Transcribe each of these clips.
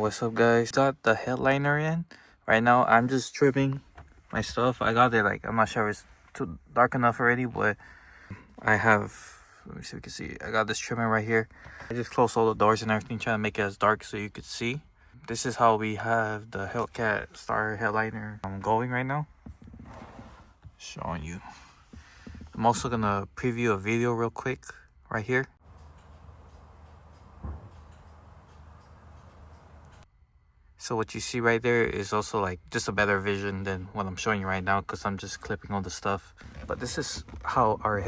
What's up, guys? Got the headliner in. Right now I'm just trimming my stuff. I got it, like, I'm not sure if it's too dark enough already, but I have, let me see if you can see, I got this trimming right here. I just closed all the doors and everything, trying to make it as dark so you could see. This is how we have the Hellcat Star headliner going right now. Showing you. I'm also gonna preview a video real quick right here. So what you see right there is also like just a better vision than what I'm showing you right now, because I'm just clipping all the stuff. But this is how our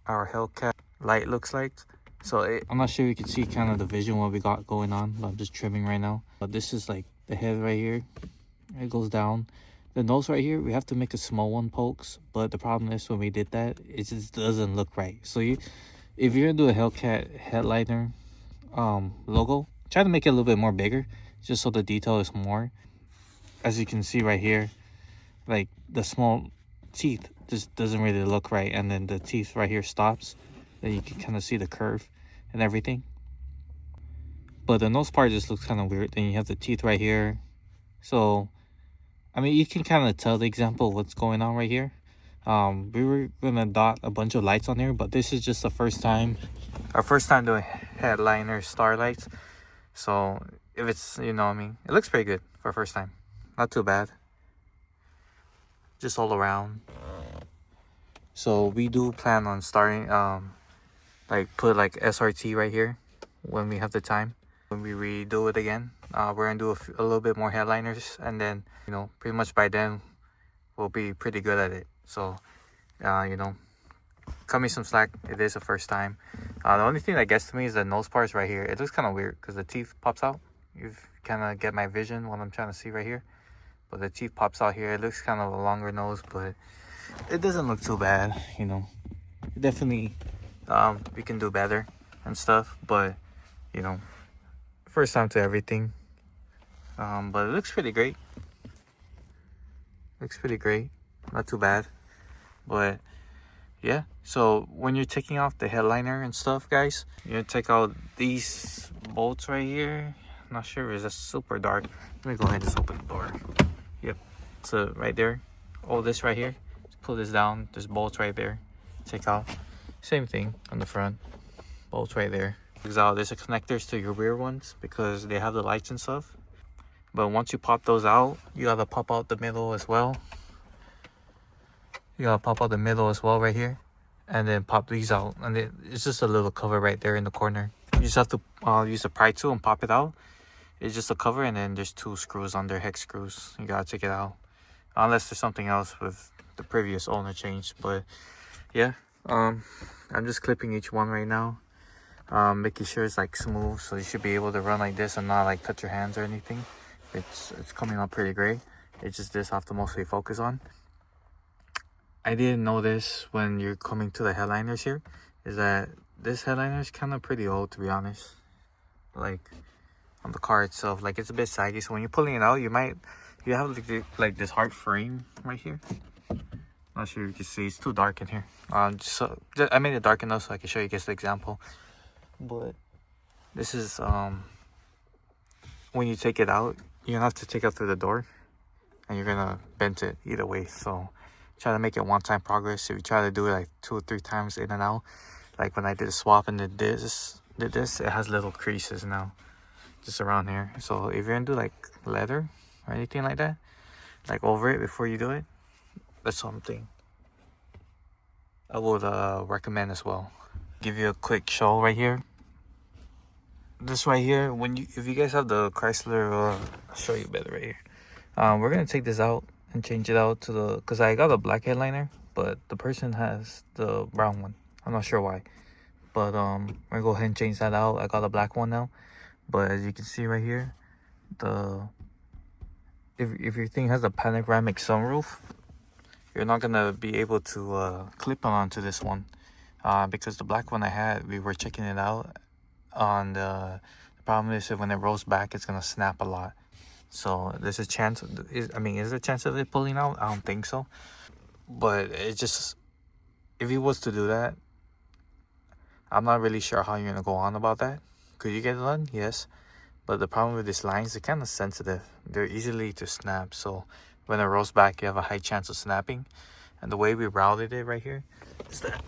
Hellcat light looks like. So I'm not sure you can see kind of the vision what we got going on, but I'm just trimming right now. But this is like the head right here. It goes down. The nose right here, we have to make a small one pokes, but the problem is when we did that, it just doesn't look right. So if you're gonna do a Hellcat headliner logo, try to make it a little bit more bigger, just so the detail is more. As you can see right here, like the small teeth just doesn't really look right, and then the teeth right here stops. Then you can kind of see the curve and everything. But the nose part just looks kind of weird. Then you have the teeth right here. So I mean, you can kind of tell the example of what's going on right here. We were gonna dot a bunch of lights on there, but this is just the first time, our first time doing headliner starlights. So if it's, you know what I mean, it looks pretty good for first time. Not too bad. Just all around. So we do plan on starting, like put like SRT right here when we have the time. When we redo it again, we're gonna do a little bit more headliners, and then, you know, pretty much by then we'll be pretty good at it. So you know, cut me some slack. It is the first time. The only thing that gets to me is the nose parts right here. It looks kind of weird because the teeth pops out. You kind of get my vision, what I'm trying to see right here. But the teeth pops out here. It looks kind of a longer nose, but it doesn't look too bad, you know. Definitely we can do better and stuff, but you know, first time to everything. But it looks pretty great. Looks pretty great. Not too bad. But yeah, so when you're taking off the headliner and stuff, guys, you're gonna take out these bolts right here. I'm not sure if it's super dark. Let me go ahead and just open the door. Yep. So right there, all this right here, just pull this down. There's bolts right there. Take out. Same thing on the front. Bolts right there. There's a connectors to your rear ones because they have the lights and stuff. But once you pop those out, you gotta pop out the middle as well. You gotta pop out the middle as well right here, and then pop these out. And it's just a little cover right there in the corner. You just have to use a pry tool and pop it out. It's just a cover, and then there's two screws under, hex screws. You gotta take it out, unless there's something else with the previous owner changed. But yeah, I'm just clipping each one right now, making sure it's like smooth, so you should be able to run like this and not like touch your hands or anything. It's coming out pretty great. It's just this I have to mostly focus on. I didn't know this when you're coming to the headliners here, is that this headliner is kind of pretty old, to be honest. Like on the car itself, like it's a bit saggy, so when you're pulling it out, you have like this hard frame right here. Not sure if you can see, it's too dark in here. I made it dark enough so I can show you guys the example. But this is when you take it out, you're gonna have to take it through the door, and you're gonna bend it either way. So try to make it one-time progress. If you try to do it like 2 or 3 times in and out, like when I did a swap and did this, it has little creases now just around here. So if you're gonna do like leather or anything like that, like over it before you do it, that's something I would recommend as well. Give you a quick show right here. This right here, if you guys have the Chrysler, I'll show you better right here. We're gonna take this out and change it out to because I got a black headliner, but the person has the brown one. I'm not sure why, but we're gonna go ahead and change that out. I got a black one now, but as you can see right here, if your thing has a panoramic sunroof, you're not gonna be able to clip onto this one, because the black one I had, we were checking it out on the problem is that when it rolls back, it's gonna snap a lot. So there's a chance, is there a chance of it pulling out? I don't think so. But it's just, if he was to do that, I'm not really sure how you're gonna go on about that. Could you get it done? Yes. But the problem with these lines, they're kind of sensitive. They're easily to snap. So when it rolls back, you have a high chance of snapping. And the way we routed it right here is that.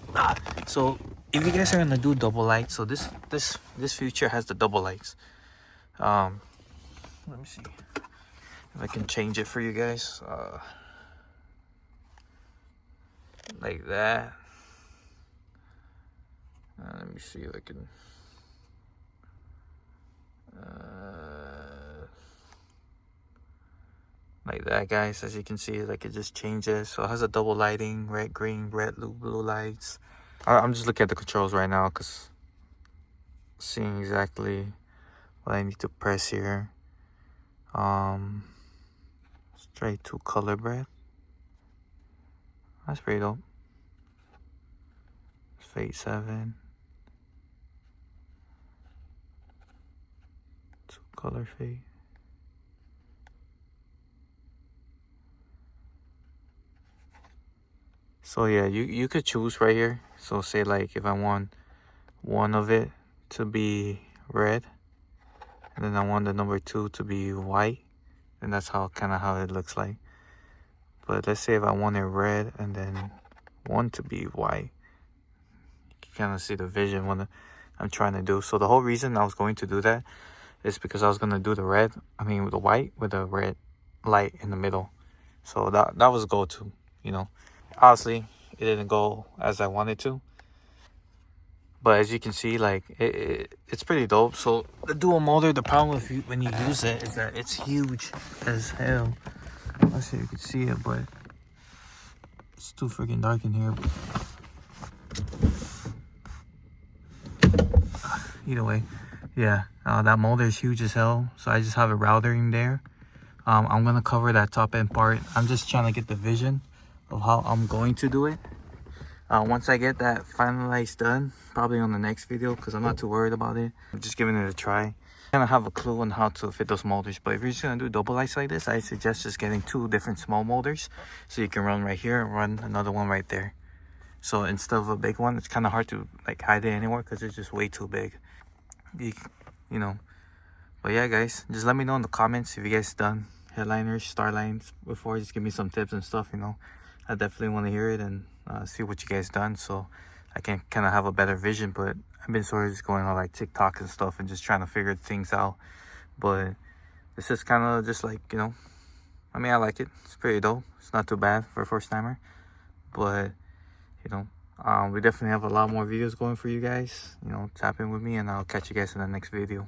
So if you guys are gonna do double lights, so this feature has the double lights. Let me see if I can change it for you guys. Like that. Let me see if I can. Like that, guys. As you can see, like it just changes. So it has a double lighting, red, green, red, blue lights. I'm just looking at the controls right now because seeing exactly what I need to press here. Straight to color bread. That's pretty dope. Fate 7. To color fade. So yeah, you could choose right here. So say like if I want one of it to be red, and then I want the number 2 to be white, and that's how how it looks like. But let's say if I want it red and then one to be white, you can kind of see the vision what I'm trying to do. So the whole reason I was going to do that is because I was gonna do the red, with the white with a red light in the middle. So that was goal too, you know. Honestly, it didn't go as I wanted to, but as you can see, like it's pretty dope. So the dual motor, the problem with when you use it is that it's huge as hell. Let's see if you can see it, but it's too freaking dark in here. Either way, yeah, that motor is huge as hell. So I just have a router in there. I'm gonna cover that top end part. I'm just trying to get the vision of how I'm going to do it. Once I get that finalized done, probably on the next video, because I'm not too worried about it. I'm just giving it a try. I kind of have a clue on how to fit those motors, but if you're just gonna do double lights like this, I suggest just getting 2 different small motors, so you can run right here and run another one right there. So instead of a big one, it's kind of hard to like hide it anymore because it's just way too big. You know. But yeah, guys, just let me know in the comments if you guys done headliners, star lines before. Just give me some tips and stuff, you know. I definitely want to hear it and see what you guys done, so I can kind of have a better vision. But I've been sort of just going on like TikTok and stuff and just trying to figure things out. But this is kind of just like, you know, I like it. It's pretty dope. It's not too bad for a first timer. But, you know, we definitely have a lot more videos going for you guys. You know, tap in with me and I'll catch you guys in the next video.